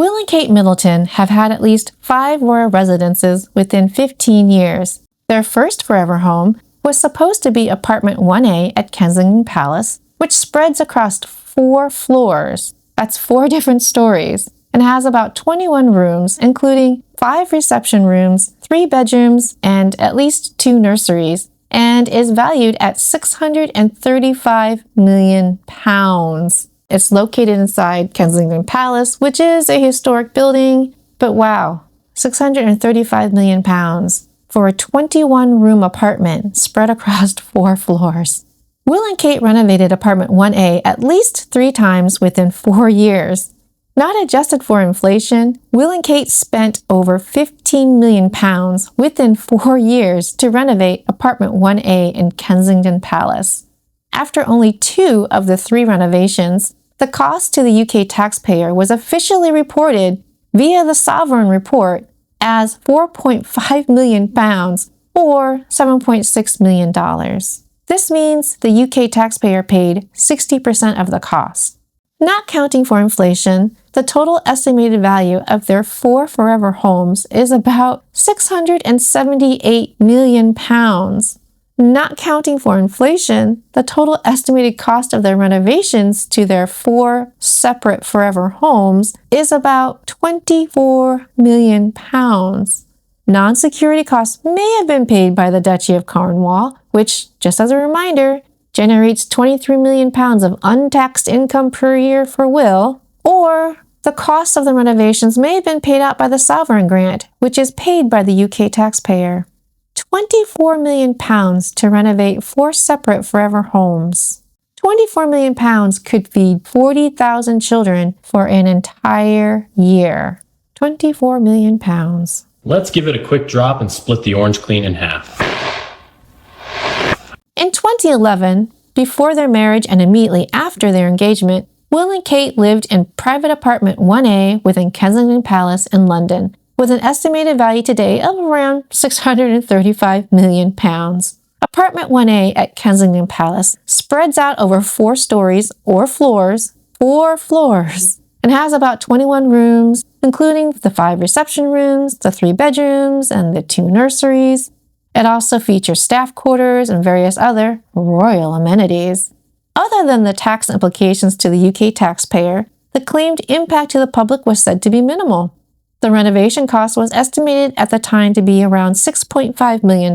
Will and Kate Middleton have had at least 5 royal residences within 15 years. Their first forever home was supposed to be apartment 1A at Kensington Palace, which spreads across 4 floors. That's 4 different stories, and has about 21 rooms, including 5 reception rooms, 3 bedrooms, and at least 2 nurseries, and is valued at £635 million. It's located inside Kensington Palace, which is a historic building, but wow, £635 million for a 21-room apartment spread across 4 floors. Will and Kate renovated apartment 1A at least 3 times within 4 years. Not adjusted for inflation, Will and Kate spent over £15 million within 4 years to renovate apartment 1A in Kensington Palace. After only 2 of the 3 renovations, the cost to the UK taxpayer was officially reported via the Sovereign Report as £4.5 million or $7.6 million. This means the UK taxpayer paid 60% of the cost. Not counting for inflation, the total estimated value of their 4 forever homes is about £678 million. Not counting for inflation, the total estimated cost of their renovations to their 4 separate forever homes is about £24 million. Non-security costs may have been paid by the Duchy of Cornwall, which, just as a reminder, generates £23 million of untaxed income per year for Will, or the cost of the renovations may have been paid out by the sovereign grant, which is paid by the UK taxpayer. £24 million to renovate 4 separate forever homes. £24 million could feed 40,000 children for an entire year. £24 million. Let's give it a quick drop and split the orange clean in half. In 2011, before their marriage and immediately after their engagement, Will and Kate lived in private apartment 1A within Kensington Palace in London, with an estimated value today of around £635 million. Apartment 1A at Kensington Palace spreads out over 4 stories or floors, 4 floors, and has about 21 rooms, including the 5 reception rooms, the 3 bedrooms, and the 2 nurseries. It also features staff quarters and various other royal amenities. Other than the tax implications to the UK taxpayer, the claimed impact to the public was said to be minimal. The renovation cost was estimated at the time to be around $6.5 million,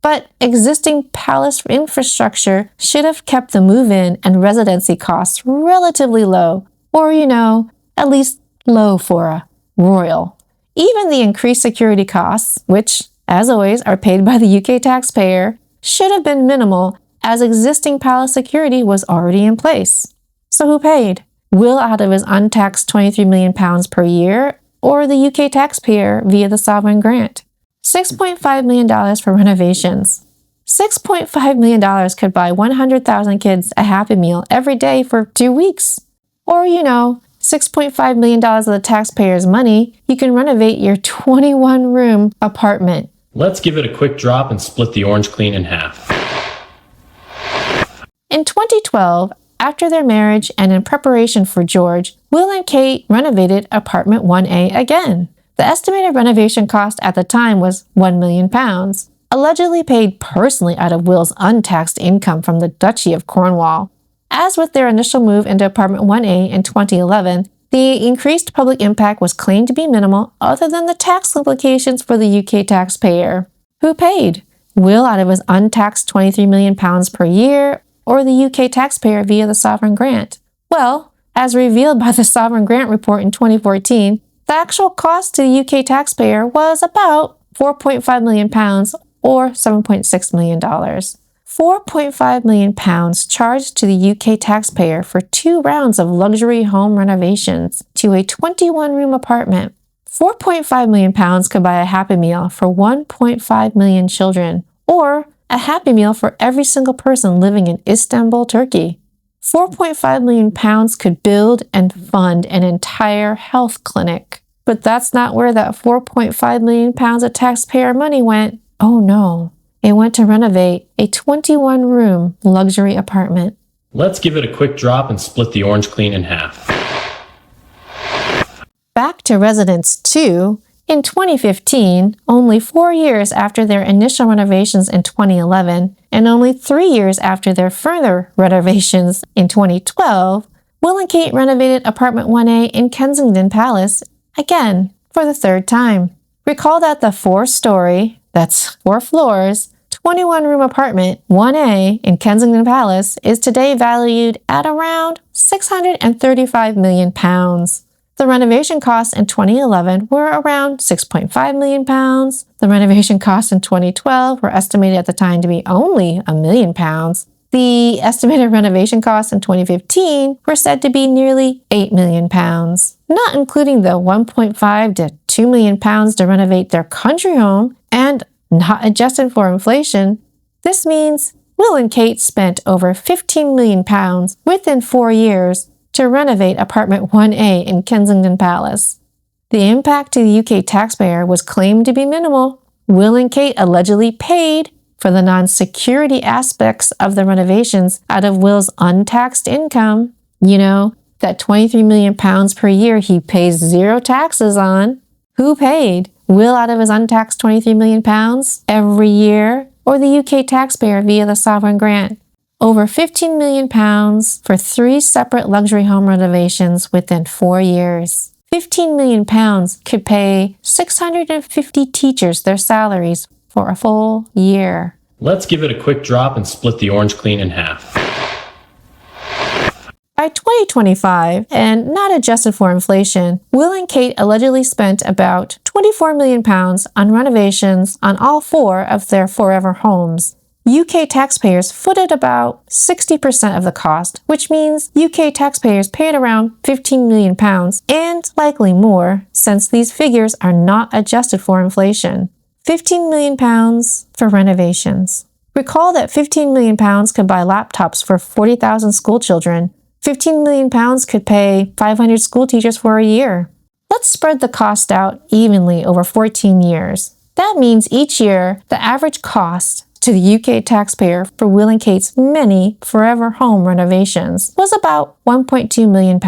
but existing palace infrastructure should have kept the move-in and residency costs relatively low, or, at least low for a royal. Even the increased security costs, which, as always, are paid by the UK taxpayer, should have been minimal as existing palace security was already in place. So who paid? Will out of his untaxed £23 million per year, or the UK taxpayer via the sovereign grant? $6.5 million for renovations. $6.5 million could buy 100,000 kids a Happy Meal every day for 2 weeks. Or, $6.5 million of the taxpayer's money, you can renovate your 21-room apartment. Let's give it a quick drop and split the orange clean in half. In 2012, after their marriage and in preparation for George, Will and Kate renovated apartment 1A again. The estimated renovation cost at the time was £1 million, allegedly paid personally out of Will's untaxed income from the Duchy of Cornwall. As with their initial move into apartment 1A in 2011, the increased public impact was claimed to be minimal other than the tax implications for the UK taxpayer. Who paid? Will out of his untaxed £23 million per year, or the UK taxpayer via the sovereign grant? Well, as revealed by the sovereign grant report in 2014, the actual cost to the UK taxpayer was about £4.5 million or $7.6 million. £4.5 million charged to the UK taxpayer for 2 rounds of luxury home renovations to a 21-room apartment. £4.5 million could buy a Happy Meal for 1.5 million children, or a Happy Meal for every single person living in Istanbul, Turkey. £4.5 million could build and fund an entire health clinic. But that's not where that £4.5 million of taxpayer money went. Oh no, it went to renovate a 21-room luxury apartment. Let's give it a quick drop and split the orange clean in half. Back to residence 2, in 2015, only 4 years after their initial renovations in 2011, and only 3 years after their further renovations in 2012, Will and Kate renovated apartment 1A in Kensington Palace, again, for the third time. Recall that the 4-story, that's 4 floors, 21-room apartment 1A in Kensington Palace is today valued at around £635 million. The renovation costs in 2011 were around £6.5 million. The renovation costs in 2012 were estimated at the time to be only £1 million. The estimated renovation costs in 2015 were said to be nearly £8 million, not including the £1.5 to £2 million to renovate their country home and not adjusted for inflation. This means Will and Kate spent over £15 million within 4 years to renovate apartment 1A in Kensington Palace. The impact to the UK taxpayer was claimed to be minimal. Will and Kate allegedly paid for the non-security aspects of the renovations out of Will's untaxed income. You know, that £23 million per year he pays 0 taxes on. Who paid? Will out of his untaxed £23 million every year, or the UK taxpayer via the sovereign grant? Over £15 million for 3 separate luxury home renovations within 4 years. £15 million could pay 650 teachers their salaries for a full year. Let's give it a quick drop and split the orange clean in half. By 2025, and not adjusted for inflation, Will and Kate allegedly spent about £24 million on renovations on all 4 of their forever homes. UK taxpayers footed about 60% of the cost, which means UK taxpayers paid around £15 million, and likely more, since these figures are not adjusted for inflation. £15 million for renovations. Recall that £15 million could buy laptops for 40,000 school children. £15 million could pay 500 school teachers for a year. Let's spread the cost out evenly over 14 years. That means each year, the average cost to the UK taxpayer for Will and Kate's many forever home renovations was about £1.2 million,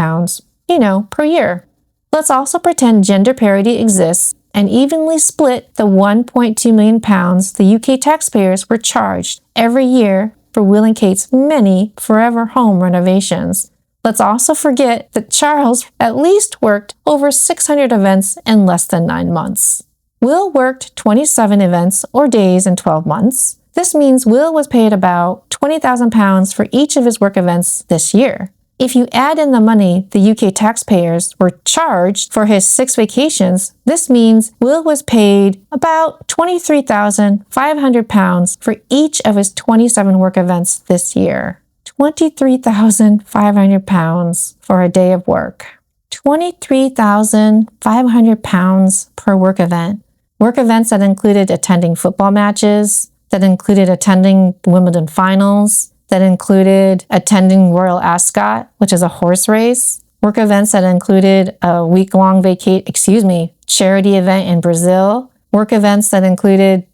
per year. Let's also pretend gender parity exists and evenly split the £1.2 million the UK taxpayers were charged every year for Will and Kate's many forever home renovations. Let's also forget that Charles at least worked over 600 events in less than 9 months. Will worked 27 events or days in 12 months. This means Will was paid about £20,000 for each of his work events this year. If you add in the money the UK taxpayers were charged for his 6 vacations, this means Will was paid about £23,500 for each of his 27 work events this year. £23,500 for a day of work. £23,500 per work event. Work events that included attending football matches, that included attending Wimbledon finals, that included attending Royal Ascot, which is a horse race, work events that included a week-long charity event in Brazil, work events that included,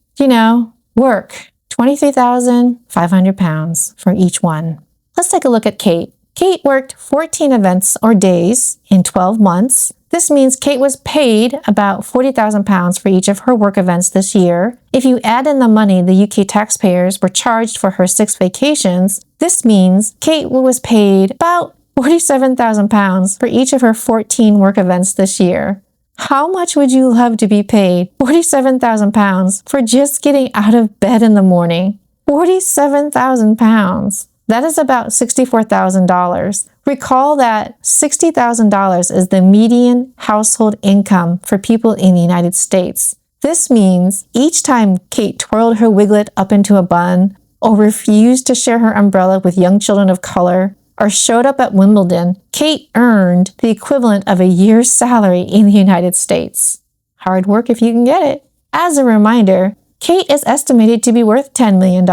work. £23,500 for each one. Let's take a look at Kate. Kate worked 14 events or days in 12 months. This means Kate was paid about £40,000 for each of her work events this year. If you add in the money the UK taxpayers were charged for her 6 vacations, this means Kate was paid about £47,000 for each of her 14 work events this year. How much would you love to be paid £47,000 for just getting out of bed in the morning? £47,000. That is about $64,000. Recall that $60,000 is the median household income for people in the United States. This means each time Kate twirled her wiglet up into a bun, or refused to share her umbrella with young children of color, or showed up at Wimbledon, Kate earned the equivalent of a year's salary in the United States. Hard work if you can get it. As a reminder, Kate is estimated to be worth $10 million.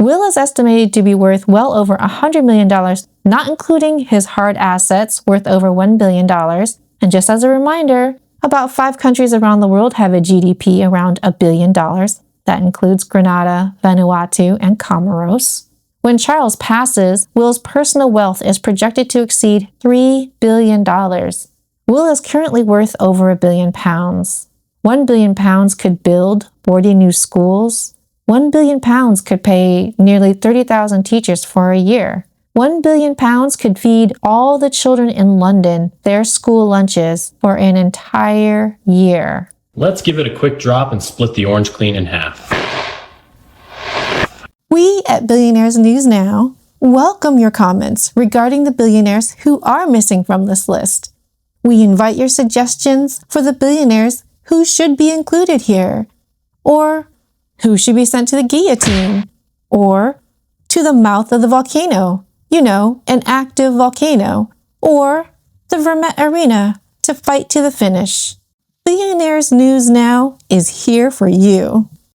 Will is estimated to be worth well over $100 million, not including his hard assets worth over $1 billion. And just as a reminder, about 5 countries around the world have a GDP around $1 billion. That includes Grenada, Vanuatu, and Comoros. When Charles passes, Will's personal wealth is projected to exceed $3 billion. Will is currently worth over £1 billion. £1 billion could build 40 new schools. £1 billion could pay nearly 30,000 teachers for a year. £1 billion could feed all the children in London their school lunches for an entire year. Let's give it a quick drop and split the orange clean in half. We at Billionaires News Now welcome your comments regarding the billionaires who are missing from this list. We invite your suggestions for the billionaires who should be included here, or who should be sent to the guillotine, or to the mouth of the volcano, an active volcano, or the Vermette Arena to fight to the finish. Billionaires News Now is here for you.